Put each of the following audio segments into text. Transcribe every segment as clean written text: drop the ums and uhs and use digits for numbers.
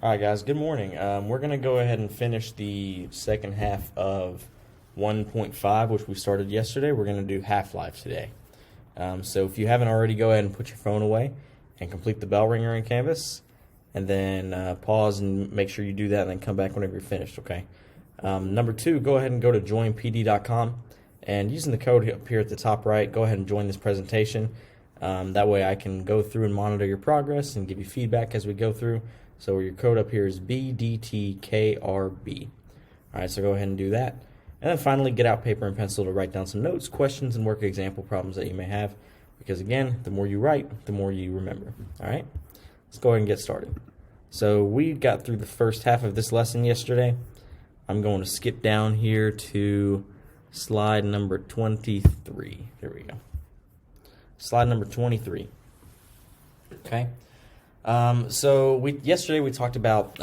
All right, guys, good morning. We're going to go ahead and finish the second half of 1.5, which we started yesterday. We're going to do half-life today. So if you haven't already, go ahead and put your phone away and complete the bell ringer in Canvas, and then pause and make sure you do that, and then come back whenever you're finished, okay? Number two, go ahead and go to joinpd.com, and using the code up here at the top right, go ahead and join this presentation. That way I can go through and monitor your progress and give you feedback as we go through. So your code up here is BDTKRB. All right, so go ahead and do that. And then finally, get out paper and pencil to write down some notes, questions, and work example problems that you may have. Because again, the more you write, the more you remember. All right, let's go ahead and get started. So we got through the first half of this lesson yesterday. I'm going to skip down here to slide number 23. There we go. Slide number 23. Okay. So yesterday we talked about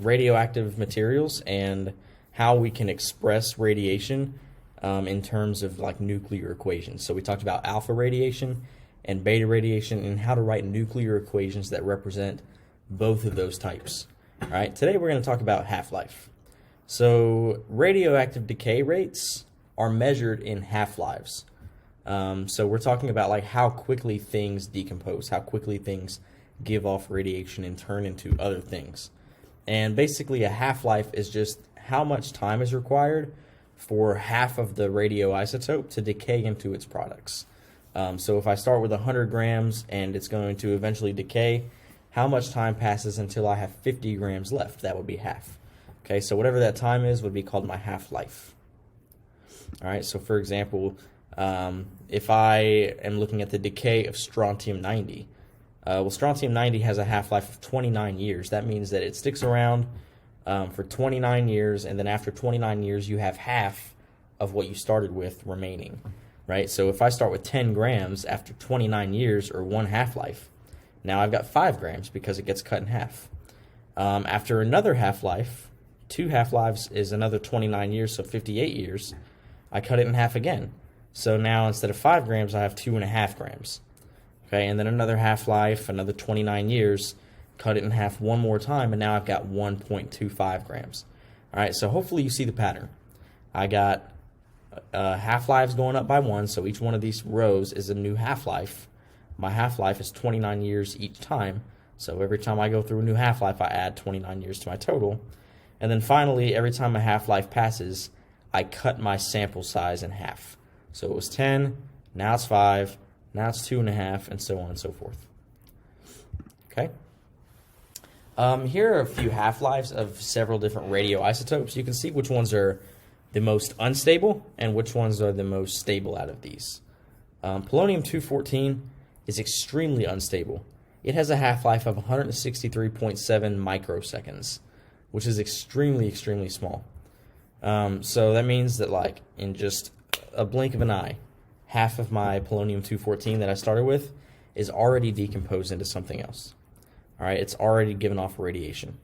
radioactive materials and how we can express radiation in terms of like nuclear equations. So we talked about alpha radiation and beta radiation and how to write nuclear equations that represent both of those types. All right, today we're going to talk about half-life. So radioactive decay rates are measured in half-lives. So we're talking about like how quickly things decompose, how quickly things give off radiation and turn into other things. And basically a half-life is just how much time is required for half of the radioisotope to decay into its products. So if I start with 100 grams and it's going to eventually decay, how much time passes until I have 50 grams left? That would be half. Okay, so whatever that time is would be called my half-life. All right, so for example, if I am looking at the decay of strontium-90, strontium-90 has a half-life of 29 years. That means that it sticks around for 29 years, and then after 29 years, you have half of what you started with remaining, right? So if I start with 10 grams after 29 years, or one half-life, now I've got 5 grams because it gets cut in half. After another half-life, 2 half-lives is another 29 years, so 58 years, I cut it in half again. So now instead of 5 grams, I have 2.5 grams. Okay, and then another half-life, another 29 years, cut it in half one more time, and now I've got 1.25 grams. All right, so hopefully you see the pattern. I got half-lives going up by 1, so each one of these rows is a new half-life. My half-life is 29 years each time, so every time I go through a new half-life, I add 29 years to my total. And then finally, every time a half-life passes, I cut my sample size in half. So it was 10, now it's 5, now it's 2.5, and so on and so forth. Okay. Here are a few half-lives of several different radioisotopes. You can see which ones are the most unstable and which ones are the most stable out of these. Polonium-214 is extremely unstable. It has a half-life of 163.7 microseconds, which is extremely, extremely small. So that means that like in just a blink of an eye, half of my polonium-214 that I started with is already decomposed into something else. All right, it's already given off radiation.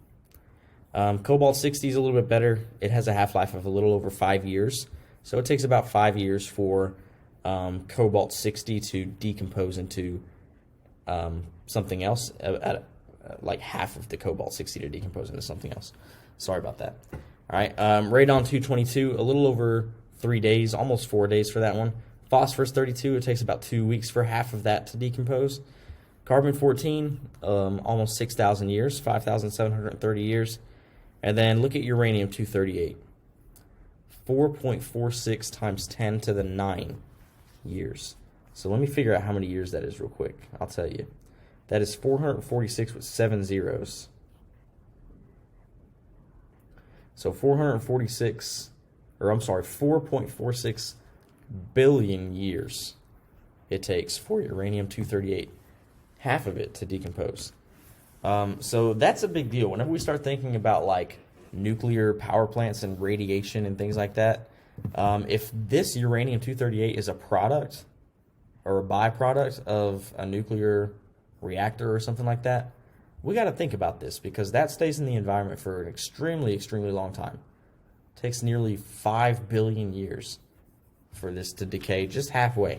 Cobalt-60 is a little bit better. It has a half-life of a little over 5 years. So it takes about 5 years for cobalt-60 to decompose into something else, like half of the cobalt-60 to decompose into something else. Sorry about that. All right, radon-222, a little over 3 days, almost 4 days for that one. Phosphorus-32, it takes about 2 weeks for half of that to decompose. Carbon-14, almost 6,000 years, 5,730 years. And then look at uranium-238, 4.46 times 10 to the 9 years. So let me figure out how many years that is real quick. I'll tell you. That is 446 with 7 zeros. So 4.46 billion years it takes for uranium-238, half of it, to decompose. So that's a big deal. Whenever we start thinking about like nuclear power plants and radiation and things like that, if this uranium-238 is a product or a byproduct of a nuclear reactor or something like that, we got to think about this because that stays in the environment for an extremely, extremely long time. It takes nearly 5 billion years for this to decay just halfway.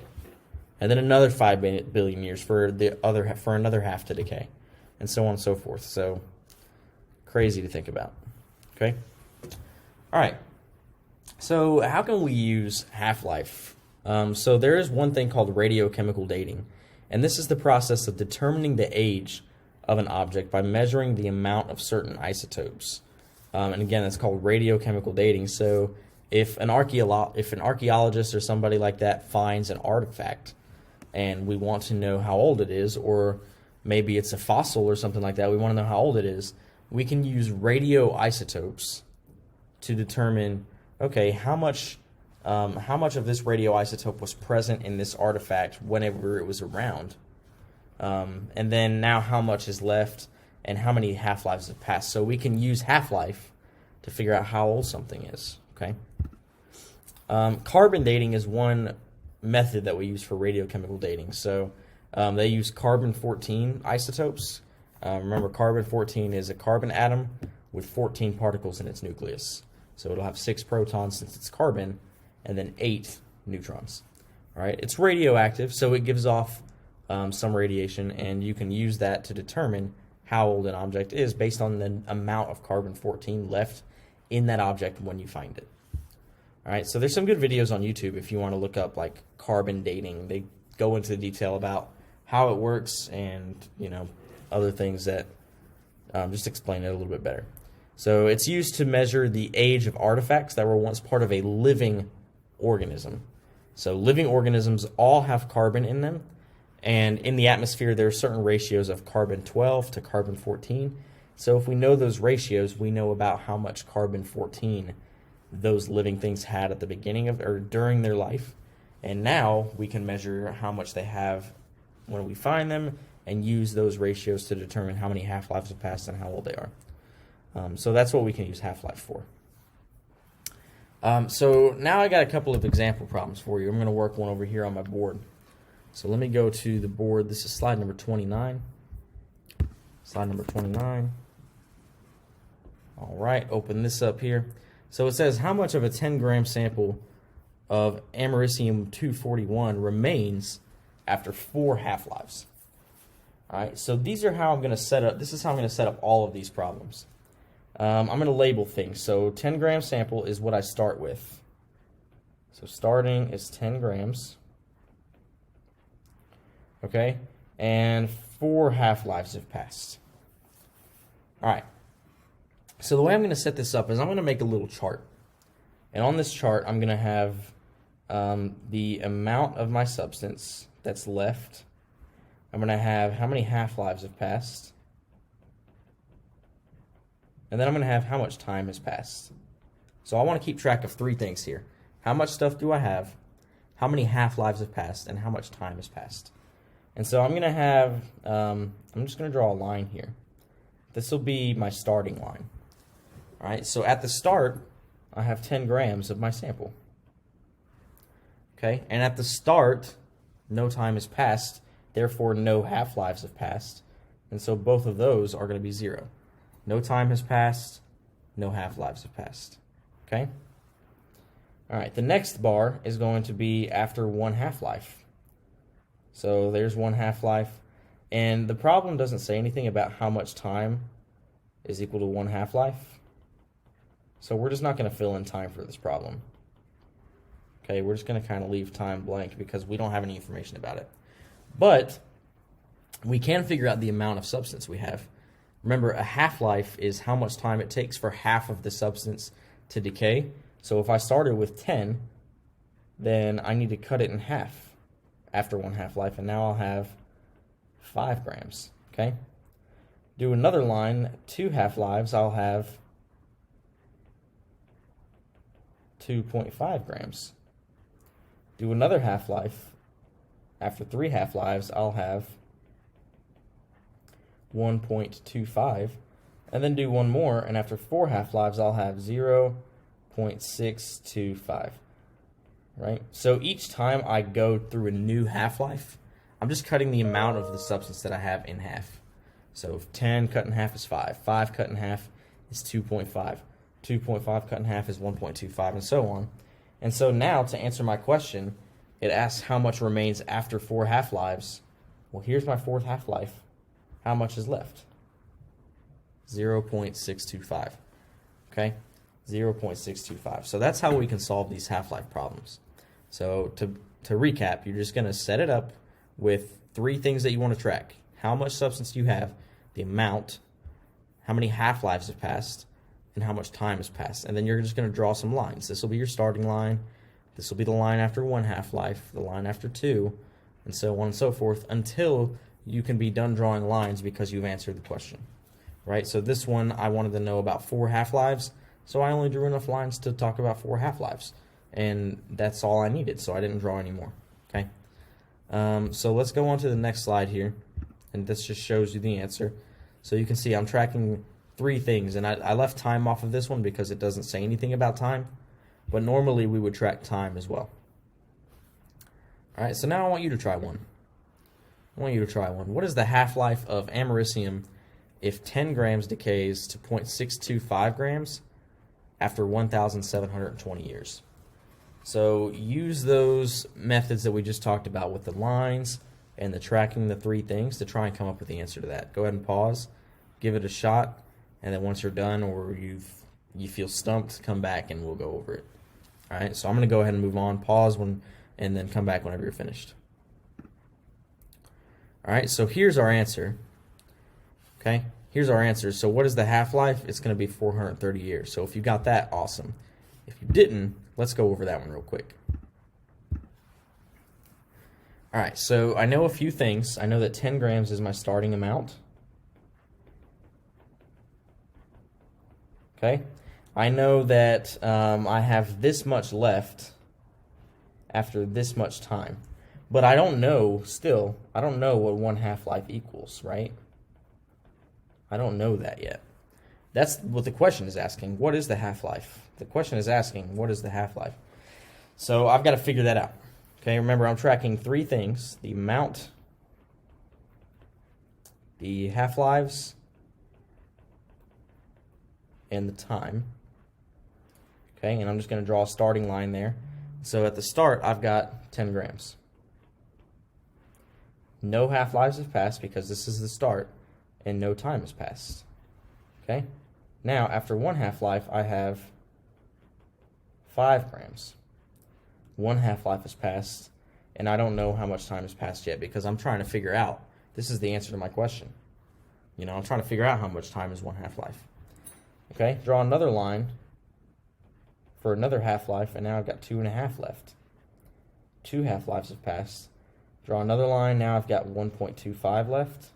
And then another 5 billion years for another half to decay. And so on and so forth. So Crazy to think about. Okay? All right. So how can we use half-life? So there is one thing called radiochemical dating, and this is the process of determining the age of an object by measuring the amount of certain isotopes. And again, it's called radiochemical dating. So if an archaeologist or somebody like that finds an artifact and we want to know how old it is, or maybe it's a fossil or something like that, we want to know how old it is, we can use radioisotopes to determine, okay, how much of this radioisotope was present in this artifact whenever it was around, and then now how much is left and how many half-lives have passed. So we can use half-life to figure out how old something is. Okay. Carbon dating is one method that we use for radiochemical dating. So they use carbon-14 isotopes. Remember, carbon-14 is a carbon atom with 14 particles in its nucleus. So it'll have 6 protons since it's carbon, and then 8 neutrons. All right, it's radioactive, so it gives off some radiation, and you can use that to determine how old an object is based on the amount of carbon-14 left in that object when you find it. All right, so there's some good videos on YouTube if you want to look up like carbon dating. They go into detail about how it works and other things that just explain it a little bit better. So it's used to measure the age of artifacts that were once part of a living organism. So living organisms all have carbon in them, and in the atmosphere there are certain ratios of carbon-12 to carbon-14. So if we know those ratios, we know about how much carbon-14 those living things had at the beginning of or during their life, and now we can measure how much they have when we find them and use those ratios to determine how many half-lives have passed and how old they are. So that's what we can use half-life for. So now I got a couple of example problems for you. I'm going to work one over here on my board. So let me go to the board. This is slide number 29. Slide number 29. All right, open this up here. So it says how much of a 10-gram sample of americium-241 remains after 4 half-lives. All right, so these are how I'm going to set up. This is how I'm going to set up all of these problems. I'm going to label things. So 10-gram sample is what I start with. So starting is 10 grams. Okay, and 4 half-lives have passed. All right. So the way I'm going to set this up is I'm going to make a little chart. And on this chart, I'm going to have the amount of my substance that's left. I'm going to have how many half-lives have passed. And then I'm going to have how much time has passed. So I want to keep track of 3 things here. How much stuff do I have? How many half-lives have passed? And how much time has passed? And so I'm going to have, I'm just going to draw a line here. This will be my starting line. All right, so at the start, I have 10 grams of my sample. Okay, and at the start, no time has passed, therefore no half-lives have passed, and so both of those are going to be 0. No time has passed, no half-lives have passed. Okay? All right, the next bar is going to be after 1 half-life. So there's 1 half-life, and the problem doesn't say anything about how much time is equal to 1 half-life. So we're just not going to fill in time for this problem. Okay, we're just going to kind of leave time blank because we don't have any information about it. But we can figure out the amount of substance we have. Remember, a half-life is how much time it takes for half of the substance to decay. So if I started with 10, then I need to cut it in half after 1 half-life, and now I'll have 5 grams. Okay? Do another line, 2 half-lives, I'll have 2.5 grams. Do another half-life. After 3 half-lives, I'll have 1.25. And then do one more, and after 4 half-lives, I'll have 0.625. Right? So each time I go through a new half-life, I'm just cutting the amount of the substance that I have in half. So if 10 cut in half is 5. 5 cut in half is 2.5. 2.5 cut in half is 1.25, and so on. And so now, to answer my question, it asks how much remains after 4 half-lives. Well, here's my 4th half-life. How much is left? 0.625. Okay, 0.625. So that's how we can solve these half-life problems. So to recap, you're just going to set it up with three things that you want to track. How much substance you have, the amount, how many half-lives have passed, and how much time has passed. And then you're just going to draw some lines. This will be your starting line. This will be the line after one half-life, the line after two, and so on and so forth, until you can be done drawing lines because you've answered the question. Right? So this one, I wanted to know about 4 half-lives, so I only drew enough lines to talk about 4 half-lives. And that's all I needed, so I didn't draw any more. Okay? So let's go on to the next slide here, and this just shows you the answer. So you can see I'm tracking 3 things, and I left time off of this one because it doesn't say anything about time, but normally we would track time as well. All right, so now I want you to try one. What is the half-life of americium if 10 grams decays to 0.625 grams after 1,720 years? So use those methods that we just talked about with the lines and the tracking the 3 things to try and come up with the answer to that. Go ahead and pause, give it a shot, and then once you're done or you feel stumped, come back and we'll go over it. All right, so I'm going to go ahead and move on, pause and then come back whenever you're finished. All right, so here's our answer. Okay, here's our answer. So what is the half-life? It's going to be 430 years. So if you got that, awesome. If you didn't, let's go over that one real quick. All right, so I know a few things. I know that 10 grams is my starting amount. Okay, I know that I have this much left after this much time. But I don't know, I don't know what 1 half-life equals, right? I don't know that yet. That's what the question is asking. What is the half-life? The question is asking, what is the half-life? So I've got to figure that out. Okay, remember I'm tracking 3 things: the amount, the half-lives, and the time. Okay, and I'm just going to draw a starting line there. So at the start, I've got 10 grams. No half-lives have passed because this is the start, and no time has passed. Okay? Now, after 1 half-life, I have 5 grams. 1 half-life has passed, and I don't know how much time has passed yet because I'm trying to figure out. This is the answer to my question. You know, I'm trying to figure out how much time is 1 half-life. Okay? Draw another line for another half-life, and now I've got 2.5 left. 2 half-lives have passed. Draw another line, now I've got 1.25 left.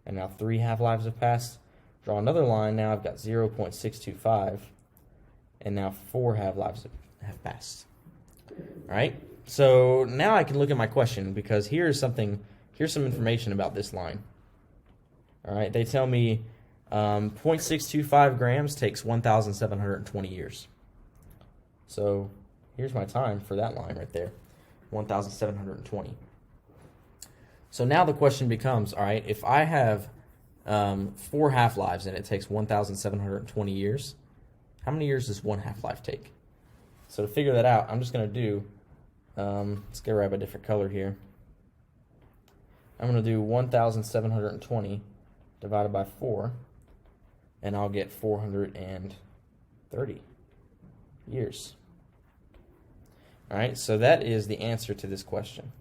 And now 3 half-lives have passed. Draw another line, now I've got 0.625. And now 4 half-lives have passed. Alright, so now I can look at my question because here's some information about this line. Alright, they tell me 0.625 grams takes 1,720 years. So here's my time for that line right there. 1,720. So now the question becomes, all right, if I have 4 half-lives and it takes 1,720 years, how many years does 1 half-life take? So to figure that out, I'm just going to do, let's get grab a different color here. I'm going to do 1,720 divided by 4, and I'll get 430 years. All right, so that is the answer to this question.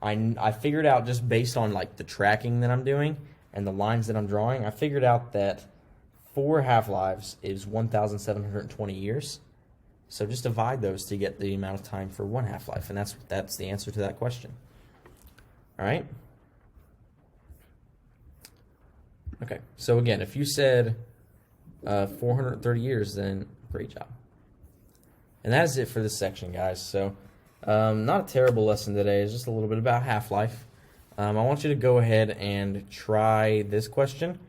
I figured out just based on like the tracking that I'm doing and the lines that I'm drawing, I figured out that 4 half-lives is 1,720 years. So just divide those to get the amount of time for 1 half-life, and that's the answer to that question. All right? Okay, so again, if you said 430 years, then great job. And that is it for this section, guys. So not a terrible lesson today. It's just a little bit about half-life. I want you to go ahead and try this question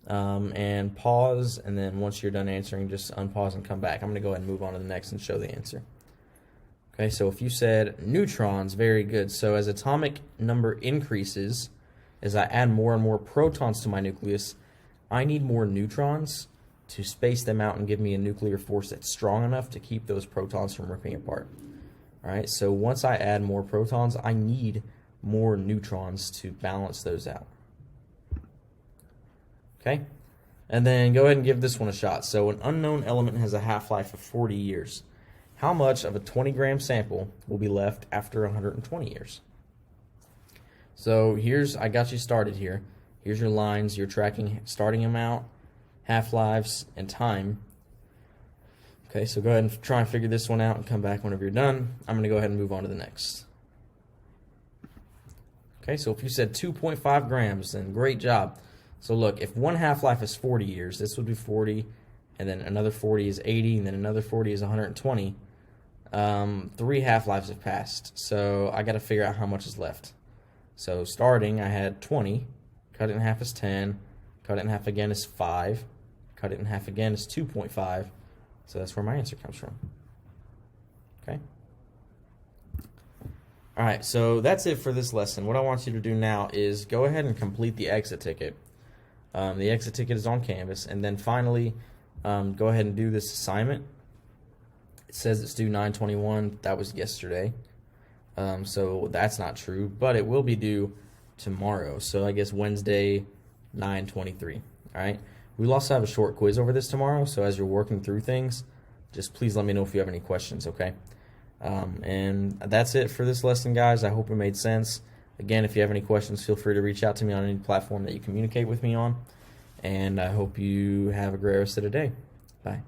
and pause, and then once you're done answering, just unpause and come back. I'm going to go ahead and move on to the next and show the answer. Okay, so if you said neutrons, very good. So as atomic number increases, as I add more and more protons to my nucleus, I need more neutrons to space them out and give me a nuclear force that's strong enough to keep those protons from ripping apart. All right, so once I add more protons, I need more neutrons to balance those out. Okay? And then go ahead and give this one a shot. So an unknown element has a half-life of 40 years. How much of a 20-gram sample will be left after 120 years? So I got you started here. Here's your lines. You're tracking starting amount, half-lives, and time. Okay, so go ahead and try and figure this one out and come back whenever you're done. I'm going to go ahead and move on to the next. Okay, so if you said 2.5 grams, then great job. So look, if one half-life is 40 years, this would be 40, and then another 40 is 80, and then another 40 is 120. 3 half-lives have passed, so I got to figure out how much is left. So starting, I had 20, cut it in half is 10, cut it in half again is 5, cut it in half again is 2.5, so that's where my answer comes from. Okay? Alright, so that's it for this lesson. What I want you to do now is go ahead and complete the exit ticket. The exit ticket is on Canvas, and then finally go ahead and do this assignment. It says it's due 9/21. That was yesterday, so that's not true, but it will be due tomorrow, so I guess Wednesday 9/23. Alright, we'll also have a short quiz over this tomorrow, so as you're working through things, just please let me know if you have any questions, okay? And that's it for this lesson, guys. I hope it made sense. Again, if you have any questions, feel free to reach out to me on any platform that you communicate with me on. And I hope you have a great rest of the day. Bye.